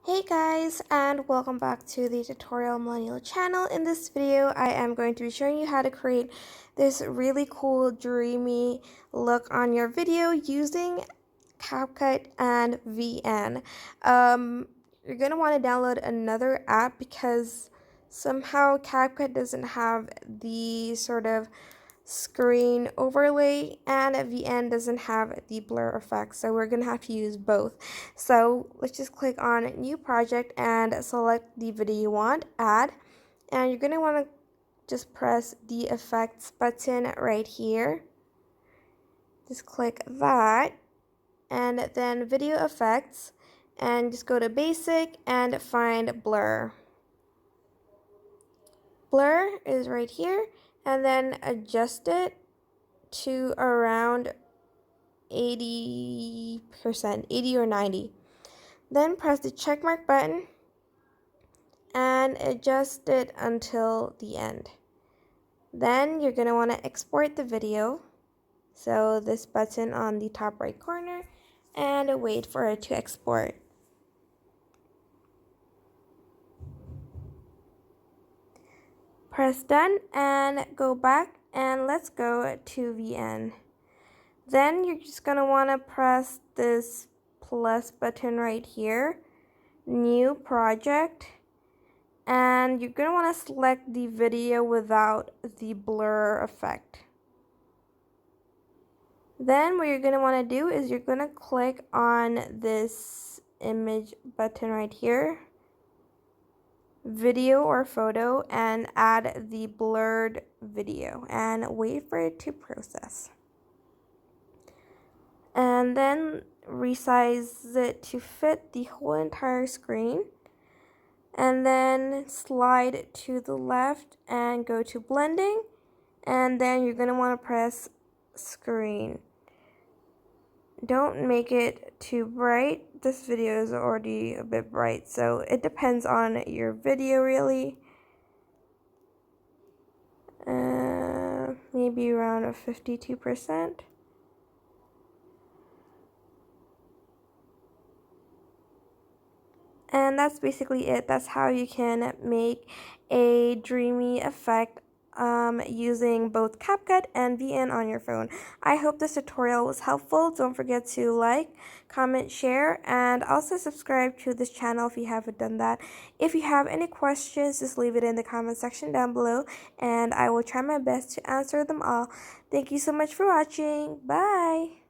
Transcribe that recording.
Hey guys, and welcome back to the Tutorial Millennial channel. In this video, I am going to be showing you how to create this really cool dreamy look on your video using CapCut and VN. You're going to want to download another app because somehow CapCut doesn't have the sort of screen overlay and VN doesn't have the blur effect, so we're gonna have to use both. So let's just click on new project and select the video you want, add, and you're gonna want to just press the effects button right here. Just click that and then video effects and just go to basic and find blur. Blur is right here, and then adjust it to around 80%, 80 or 90. Then press the checkmark button and adjust it until the end. Then you're going to want to export the video. So this button on the top right corner, and wait for it to export. Press done and go back, and let's go to VN. Then you're just going to want to press this plus button right here, new project, and you're going to want to select the video without the blur effect. Then what you're going to want to do is you're going to click on this image button right here, video or photo, and add the blurred video and wait for it to process. And then resize it to fit the whole entire screen, and then slide to the left and go to blending, and then you're going to want to press screen. Don't make it too bright. This video is already a bit bright, so it depends on your video really. Maybe around a 52%. And that's basically it. That's how you can make a dreamy effect using both CapCut and VN on your phone. I hope this tutorial was helpful. Don't forget to like, comment, share, and also subscribe to this channel if you haven't done that. If you have any questions, just leave it in the comment section down below, and I will try my best to answer them all. Thank you so much for watching. Bye!